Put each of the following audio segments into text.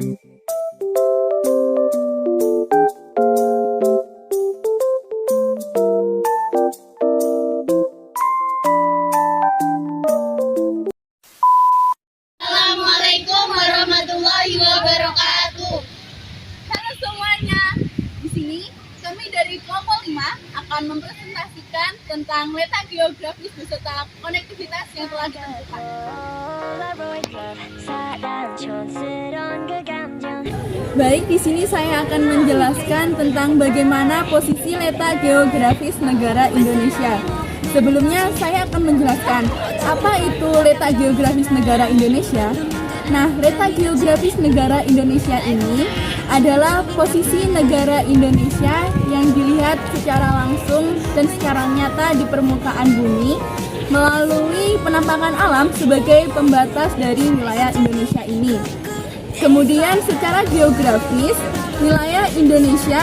Assalamualaikum warahmatullahi wabarakatuh. Halo semuanya, di sini kami dari kelompok 5 akan mempresentasikan tentang letak geografis beserta konektivitas yang telah ditentukan. Baik, di sini saya akan menjelaskan tentang bagaimana posisi letak geografis negara Indonesia. Sebelumnya saya akan menjelaskan apa itu letak geografis negara Indonesia. Nah, letak geografis negara Indonesia ini adalah posisi negara Indonesia yang dilihat secara langsung dan secara nyata di permukaan bumi melalui penampakan alam sebagai pembatas dari wilayah Indonesia ini. Kemudian secara geografis, wilayah Indonesia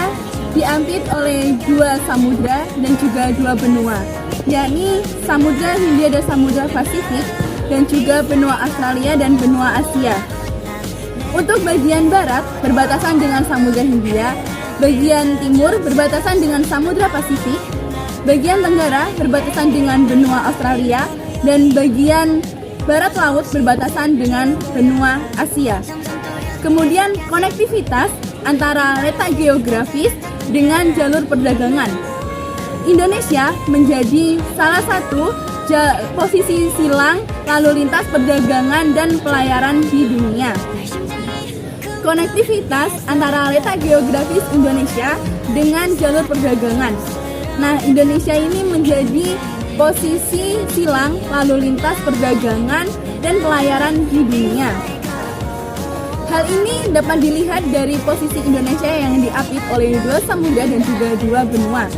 diapit oleh 2 samudra dan juga 2 benua, yakni Samudra Hindia dan Samudra Pasifik dan juga benua Australia dan benua Asia. Untuk bagian barat berbatasan dengan Samudra Hindia, bagian timur berbatasan dengan Samudra Pasifik, bagian tenggara berbatasan dengan benua Australia, dan bagian barat laut berbatasan dengan benua Asia. Kemudian konektivitas antara letak geografis dengan jalur perdagangan. Indonesia menjadi salah satu posisi silang lalu lintas perdagangan dan pelayaran di dunia. Konektivitas antara letak geografis Indonesia dengan jalur perdagangan. Nah, Indonesia ini menjadi posisi silang lalu lintas perdagangan dan pelayaran di dunia. Hal ini dapat dilihat dari posisi Indonesia yang diapit oleh 2 samudra dan juga 2 benua.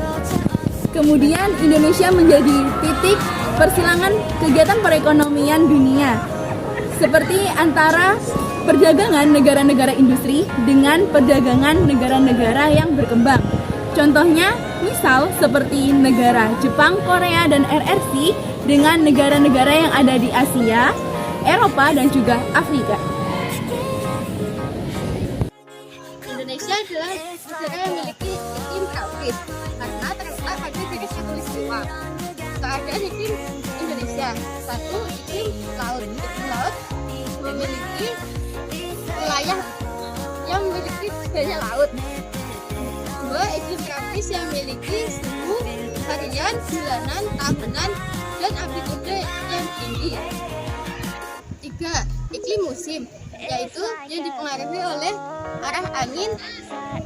Kemudian Indonesia menjadi titik persilangan kegiatan perekonomian dunia, seperti antara perdagangan negara-negara industri dengan perdagangan negara-negara yang berkembang. Contohnya, misal seperti negara Jepang, Korea, dan RRC dengan negara-negara yang ada di Asia, Eropa, dan juga Afrika. Indonesia adalah negara yang memiliki iklim tropis karena terletak pada garis khatulistiwa. Keadaan iklim Indonesia: 1. Iklim laut. Iklim laut memiliki wilayah yang memiliki banyak laut. 2. Iklim tropis yang memiliki suhu harian, bulanan, tahunan, dan amplitude yang tinggi. 3. Iklim musim, yaitu yang dipengaruhi oleh arah angin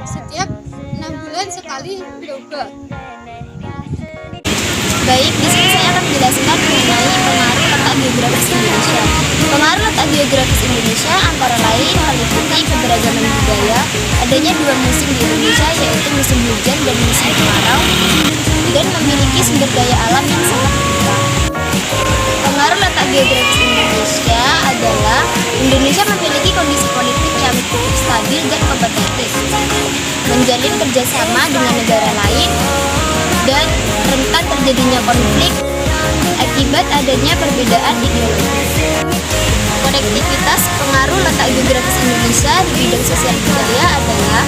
setiap 6 bulan sekali berubah. Baik, di sini saya akan menjelaskan mengenai pengaruh letak geografis Indonesia. Pengaruh letak geografis Indonesia antara lain meliputi keberagaman budaya, adanya 2 musim di Indonesia yaitu musim hujan dan musim kemarau, dan memiliki sumber daya alam yang sangat beragam. Pengaruh letak geografis Indonesia adalah Indonesia memiliki kondisi politik yang cukup stabil dan kompetitif, menjalin kerjasama dengan negara lain, dan rentan terjadinya konflik akibat adanya perbedaan ideologis. Konektivitas pengaruh letak geografis Indonesia di bidang sosial budaya adalah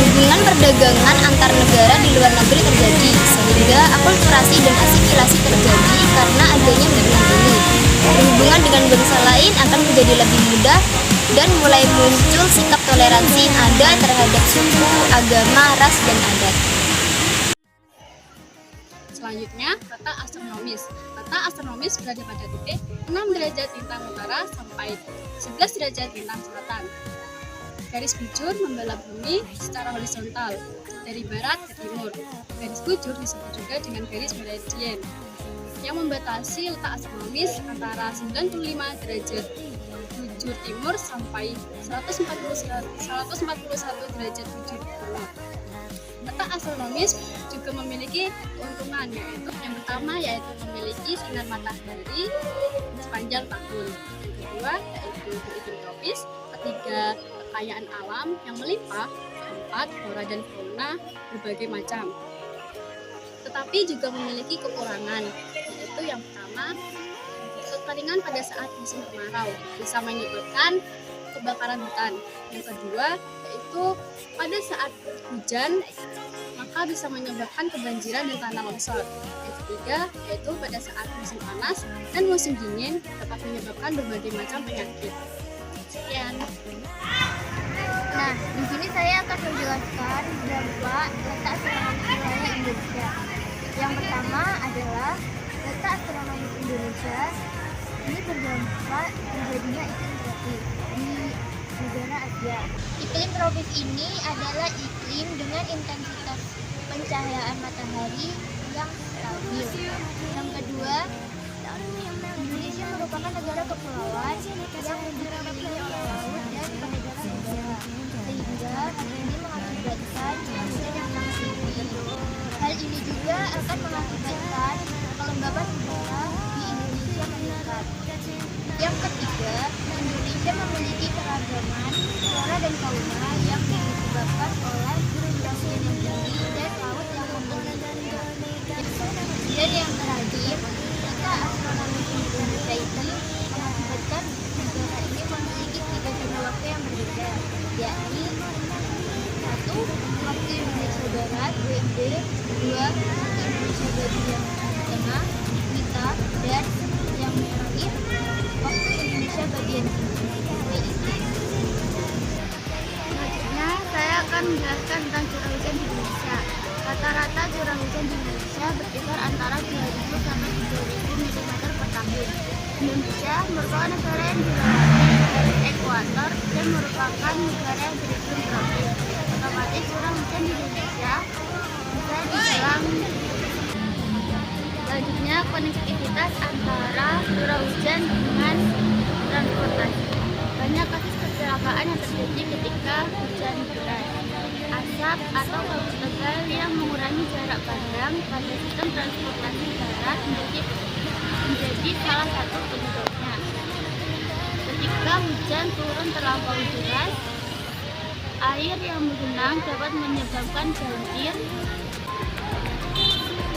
hubungan perdagangan antar negara di luar negeri terjadi, sehingga akulturasi dan asimilasi terjadi karena adanya hubungan ini. Berhubungan dengan bangsa lain akan menjadi lebih mudah dan mulai muncul sikap toleransi yang ada terhadap suku, agama, ras, dan adat. Selanjutnya, letak astronomis. Letak astronomis berada pada titik 6 derajat lintang utara sampai 11 derajat lintang selatan. Garis bujur membelah bumi secara horizontal dari barat ke timur. Garis bujur disebut juga dengan garis meridien yang membatasi letak astronomis antara 95 derajat bujur timur sampai 141 derajat bujur timur. Letak astronomis juga memiliki keuntungan, yaitu yang pertama yaitu memiliki sinar matahari sepanjang tahun. Yang kedua yaitu iklim tropis. Ketiga, kekayaan alam yang melimpah. Keempat, flora dan fauna berbagai macam. Tetapi juga memiliki kekurangan, yaitu yang pertama, kekeringan pada saat musim kemarau bisa menyebabkan kebakaran hutan. Yang kedua yaitu pada saat hujan maka bisa menyebabkan kebanjiran dan tanah longsor. Yang ketiga yaitu pada saat musim panas dan musim dingin dapat menyebabkan berbagai macam penyakit. Sekian. Nah, di sini saya akan menjelaskan dampak letak astronomis wilayah Indonesia. Yang pertama adalah letak astronomis Indonesia ini berdampak terjadinya iklim tropis di negara Asia. Iklim tropis ini adalah iklim dengan intensitas pencahayaan matahari yang stabil. Yang kedua, Indonesia merupakan negara kepulauan yang dikelilingi oleh laut dan peredaran udara, sehingga hal ini mengakibatkan hujan yang sangat tinggi. Hal ini juga akan mengakibatkan kelembaban udara di Indonesia meningkat. Yang ketiga, Indonesia memiliki keragaman flora dan fauna yang disebabkan oleh curah hujan yang tinggi dan laut yang mengelilinginya. Dan yang terakhir, letak astronomis Indonesia ini mengakibatkan negara ini memiliki 3 zona waktu yang berbeda, yakni 1. Waktu Indonesia Barat (WIB), 2. Waktu Indonesia bagian tengah (WITA), dan yang terakhir waktu Indonesia bagian timur (WIT). Selanjutnya saya akan menjelaskan tentang curah hujan di Indonesia. Rata-rata curah hujan di Indonesia berkisar antara 2.000 sampai 3.000 mm per tahun. Indonesia merupakan negara yang dikelilingi garis ekuator dan merupakan negara yang beriklim tropis. Otomatis curah hujan di Indonesia bisa dibilang. Selanjutnya, konektivitas antara curah hujan dengan transportasi. Banyak kasus kecelakaan yang terjadi ketika hujan deras, asap atau kabut tebal yang mengurangi jarak pandang pada sistem transportasi darat menjadi salah satu penyebabnya. Ketika hujan turun terlampau deras, air yang menggenang dapat menyebabkan banjir,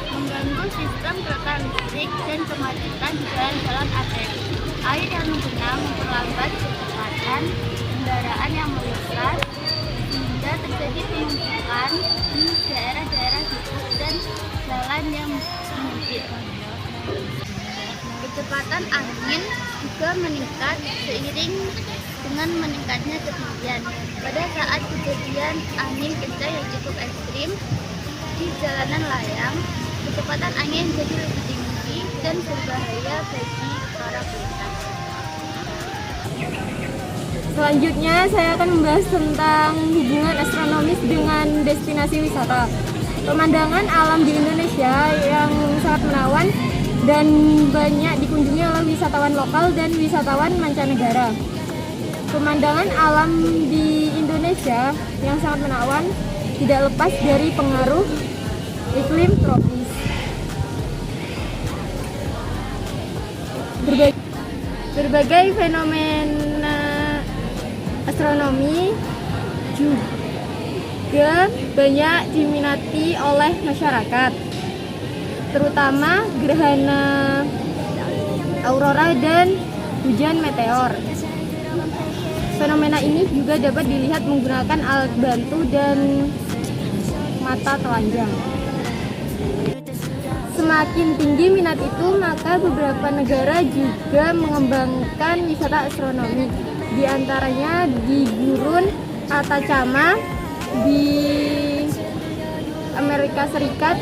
mengganggu sistem kereta listrik dan kemacetan di jalan-jalan arteri. Air yang menggenang memperlambat kecepatan kendaraan yang melintas sehingga terjadi penumpukan di daerah-daerah tikus dan jalan yang sempit. Kecepatan angin juga meningkat seiring dengan meningkatnya ketinggian. Pada saat kejadian angin kencang yang cukup ekstrim di jalanan layang, kecepatan angin jadi lebih tinggi dan berbahaya bagi para pelintas. Selanjutnya saya akan membahas tentang hubungan astronomis dengan destinasi wisata. Pemandangan alam di Indonesia yang sangat menawan dan banyak dikunjungi oleh wisatawan lokal dan wisatawan mancanegara. Pemandangan alam di Indonesia yang sangat menawan tidak lepas dari pengaruh iklim tropis. Berbagai fenomena astronomi juga banyak diminati oleh masyarakat, terutama gerhana aurora dan hujan meteor. Fenomena ini juga dapat dilihat menggunakan alat bantu dan mata telanjang. Semakin tinggi minat itu, maka beberapa negara juga mengembangkan wisata astronomi. Di antaranya di Gurun Atacama di Amerika Serikat,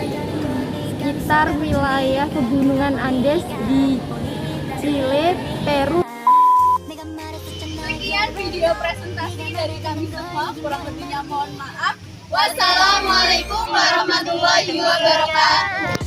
sekitar wilayah pegunungan Andes di Chile, Peru. Sekian video presentasi dari kami semua, kurang lebihnya mohon maaf. Wassalamualaikum warahmatullahi wabarakatuh.